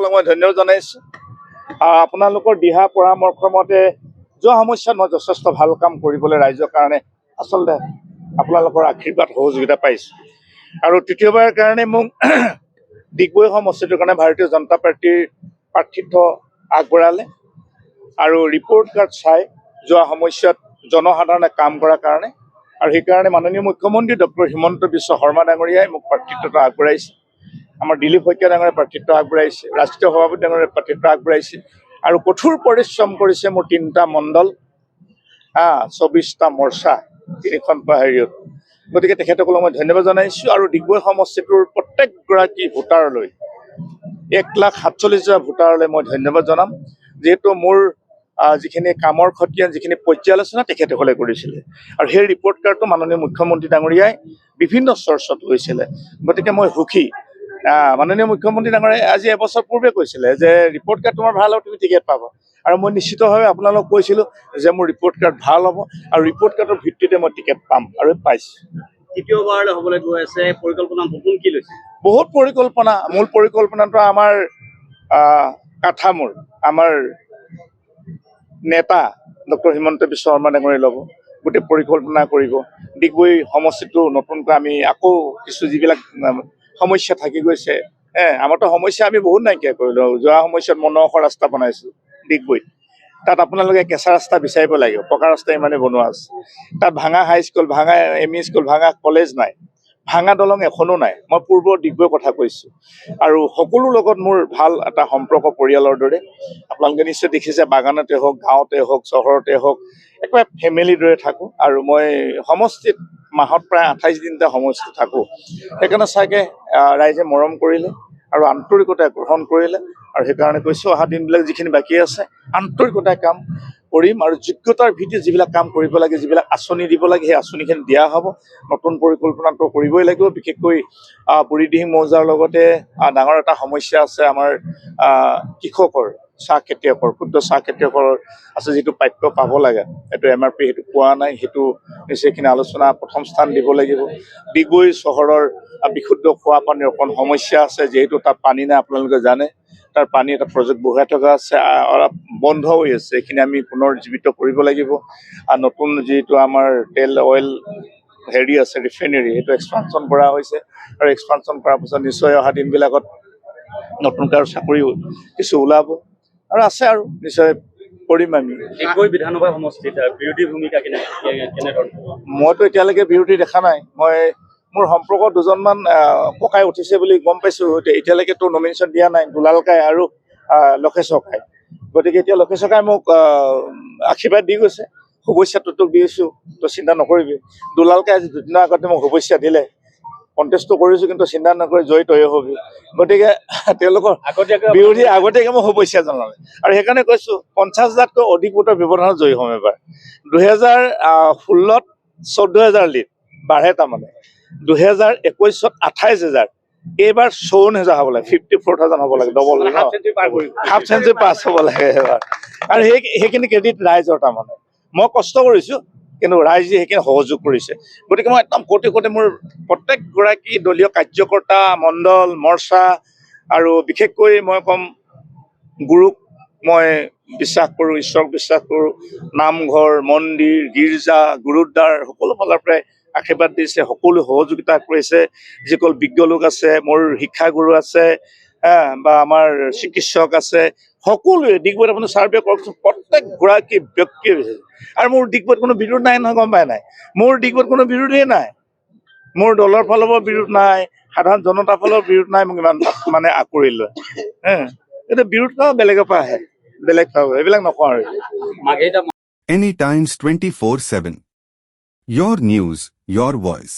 তেখেতসকলক মই ধন্যবাদ জনাইছোঁ। আপোনালোকৰ দিহা পৰামৰ্শ মতে যোৱা সমস্যাত মই যথেষ্ট ভাল কাম কৰিবলৈ ৰাইজৰ কাৰণে আচলতে আপোনালোকৰ আশীৰ্বাদ সহযোগিতা পাইছোঁ। আৰু তৃতীয়বাৰৰ কাৰণে মোক ডিগবৈ সমষ্টিটোৰ কাৰণে ভাৰতীয় জনতা পাৰ্টীৰ প্ৰাৰ্থিত্ব আগবঢ়ালে আৰু ৰিপৰ্ট কাৰ্ড চাই যোৱা সমস্যাত জনসাধাৰণে কাম কৰাৰ কাৰণে আৰু সেইকাৰণে মাননীয় মুখ্যমন্ত্ৰী ডক্টৰ হিমন্ত বিশ্ব শৰ্মা ডাঙৰীয়াই মোক প্ৰাৰ্থিত্বটো আগবঢ়াইছে। আমাৰ দিলীপ শইকীয়া ডাঙৰে প্ৰাৰ্থিত্ব আগবঢ়াইছে, ৰাষ্ট্ৰীয় সভাপতি ডাঙৰে প্ৰাৰ্থিত্ব আগবঢ়াইছে আৰু কঠোৰ পৰিশ্ৰম কৰিছে মোৰ 3টা মণ্ডল 24টা মৰ্চা 3খন হেৰিয়ত। গতিকে তেখেতসকলক মই ধন্যবাদ জনাইছোঁ। আৰু ডিগবৈ সমষ্টিটোৰ প্ৰত্যেকগৰাকী ভোটাৰলৈ 1,47,000 ভোটাৰলৈ মই ধন্যবাদ জনাম, যিহেতু মোৰ যিখিনি কামৰ খতিয়ান যিখিনি পৰ্যালোচনা তেখেতসকলে কৰিছিলে আৰু সেই ৰিপৰ্ট কাৰ্ডটো মাননীয় মুখ্যমন্ত্ৰী ডাঙৰীয়াই বিভিন্ন চৰ্চত লৈছিলে। গতিকে মই সুখী। মাননীয় মুখ্যমন্ত্ৰী ডাঙৰীয়াই আজি এবছৰ পূৰ্বে কৈছিলে যে ৰিপৰ্ট কাৰ্ড তোমাৰ ভাল হ'ব, তুমি টিকেট পাবা। আৰু মই নিশ্চিতভাৱে আপোনালোকক কৈছিলোঁ যে মোৰ ৰিপৰ্ট কাৰ্ড ভাল হ'ব আৰু ৰিপৰ্ট কাৰ্ডৰ ভিত্তিতে মই টিকেট পাম আৰু পাইছোঁ। দ্বিতীয়বাৰলৈ হ'বলৈ গৈ আছে, পৰিকল্পনা নতুন কি লৈছে? বহুত পৰিকল্পনা। মূল পৰিকল্পনাটো আমাৰ কাঠামোৰ আমাৰ নেতা ডক্টৰ হিমন্ত বিশ্ব শৰ্মা ডাঙৰীয়াই ল'ব, গোটেই পৰিকল্পনা কৰিব। ডিগবৈ সমষ্টিটো নতুনকৈ আমি আকৌ কিছু যিবিলাক সমস্যা থাকি গৈছে, আমাৰতো সমস্যা আমি বহুত নাইকিয়া কৰিলোঁ। যোৱা সমস্যাত মনোহৰ ৰাস্তা বনাইছোঁ ডিগবৈত, তাত আপোনালোকে কেঁচা ৰাস্তা বিচাৰিব লাগিব, পকা ৰাস্তা ইমানে বনোৱা আছে। তাত ভাঙা হাইস্কুল, ভাঙা ME স্কুল, ভাঙা কলেজ নাই, ভাঙা দলং এখনো নাই। মই পূৰ্বৰ ডিগবৈৰ কথা কৈছোঁ। আৰু সকলো লগত মোৰ ভাল এটা সম্পৰ্ক পৰিয়ালৰ দৰে। আপোনালোকে নিশ্চয় দেখিছে, বাগানতে হওক, গাঁৱতে হওক, চহৰতে হওক, একেবাৰে ফেমিলিৰ দৰে থাকোঁ। আৰু মই সমষ্টিত মাহত প্ৰায় 28 দিনতে সমষ্টিত থাকোঁ। সেইকাৰণে চাগে ৰাইজে মৰম কৰিলে আৰু আন্তৰিকতাৰে গ্ৰহণ কৰিলে। আৰু সেইকাৰণে কৈছোঁ, অহা দিনবিলাক যিখিনি বাকী আছে আন্তৰিকতাৰে কাম কৰিম আৰু যোগ্যতাৰ ভিত্তিত যিবিলাক কাম কৰিব লাগে, যিবিলাক আঁচনি দিব লাগে, সেই আঁচনিখিনি দিয়া হ'ব। নতুন পৰিকল্পনাটো কৰিবই লাগিব। বিশেষকৈ বুঢ়ীদিহিং মৌজাৰ লগতে ডাঙৰ এটা সমস্যা আছে আমাৰ কৃষকৰ, চাহ খেতিয়কৰ, ক্ষুদ্ৰ চাহ খেতিয়কৰ আছে, যিটো প্ৰাপ্য পাব লাগে, সেইটো MRP সেইটো পোৱা নাই। সেইটো নিশ্চয়খিনি আলোচনা প্ৰথম স্থান দিব লাগিব। ডিগবৈ চহৰৰ বিশুদ্ধ খোৱা পানীৰ অকণ সমস্যা আছে, যিহেতু তাত পানী নাই, আপোনালোকে জানে। তাৰ পানী এটা প্ৰজেক্ট বহুৱাই থকা আছে, অলপ বন্ধ হৈ আছে, এইখিনি আমি পুনৰ জীৱিত কৰিব লাগিব। আৰু নতুন যিটো আমাৰ তেল অইল হেৰি আছে ৰিফাইনেৰী, সেইটো এক্সপানশ্যন কৰা হৈছে আৰু এক্সপানশ্যন কৰাৰ পিছত নিশ্চয় অহা দিনবিলাকত নতুনকৈ আৰু চাকৰি কিছু ওলাব আৰু আছে আৰু নিশ্চয় কৰিম আমি। ডিগবৈ বিধানসভা সমষ্টিত বিৰোধী ভূমিকা কেনেধৰণৰ? মইতো এতিয়ালৈকে বিৰোধী দেখা নাই। মোৰ সম্পৰ্ক দুজনমান পকাই উঠিছে বুলি গম পাইছোঁ। এতিয়ালৈকেতো নমিনেশ্যন দিয়া নাই, দুলাল কাই আৰু লক্ষেশ্বৰ কাই। গতিকে এতিয়া লক্ষেশ্বৰ কাই মোক আশীৰ্বাদ দি গৈছে, শুভেচ্ছাটো তোক দিছোঁ, তই চিন্তা নকৰিবি। দুলাল কাই আজি দুদিনৰ আগতে মোক শুভেচ্ছা দিলে, কণ্টেষ্টটো কৰিছোঁ, কিন্তু চিন্তা নকৰি জয়ী তই হবি। গতিকে তেওঁলোকৰ বিৰোধী আগতীয়াকৈ মোক শুভেচ্ছা জনালে। আৰু সেইকাৰণে কৈছোঁ 50,000তকৈ অধিক ভোটৰ ব্যৱধানত জয়ী হ'ম এবাৰ। 2016ত 14,000 লিড বাঢ়ে, তাৰমানে 2021ত 28,000, এইবাৰ 54,000 হ'ব লাগে, 54,000 হ'ব লাগে, ডবল হাফ চেঞ্চুৰী পাছ হ'ব লাগে এবাৰ। আৰু সেইখিনি ক্ৰেডিট ৰাইজৰ। তাৰমানে মই কষ্ট কৰিছোঁ, কিন্তু ৰাইজে সেইখিনি সহযোগ কৰিছে। গতিকে মই একদম কোটি কোটি মোৰ প্ৰত্যেকগৰাকী দলীয় কাৰ্যকৰ্তা, মণ্ডল, মৰ্চা আৰু বিশেষকৈ মই ক'ম গুৰুক মই বিশ্বাস কৰোঁ, ঈশ্বৰক বিশ্বাস কৰোঁ। নামঘৰ, মন্দিৰ, গীৰ্জা, গুৰুদ্বাৰ সকলো ফালৰ পৰাই আশীৰ্বাদ দিছে, সকলো সহযোগিতা কৰিছে। যিসকল বিজ্ঞ লোক আছে, মোৰ শিক্ষাগুৰু আছে, বা আমাৰ চিকিৎসক আছে, সকলোৱে ডিগবৈত আপুনি ছাৰ্ভে কৰকচোন, প্ৰত্যেকগৰাকী ব্যক্তিয়ে বিচাৰিছে। আৰু মোৰ ডিগবৈত কোনো বিৰোধ নাই নহয়, গম পাই নাই? মোৰ ডিগবৈত কোনো বিৰোধেই নাই। মোৰ দলৰ ফালৰ পৰা বিৰোধ নাই, সাধাৰণ জনতাৰ ফালৰ বিৰোধ নাই। মোক ইমান মানে আঁকোৱালি লয়। এইটো বিৰোধ বেলেগৰ পৰা আহে, বেলেগ ভাৱে এইবিলাক নকওঁ আৰু। Anytimes 24/7. Your news, your voice.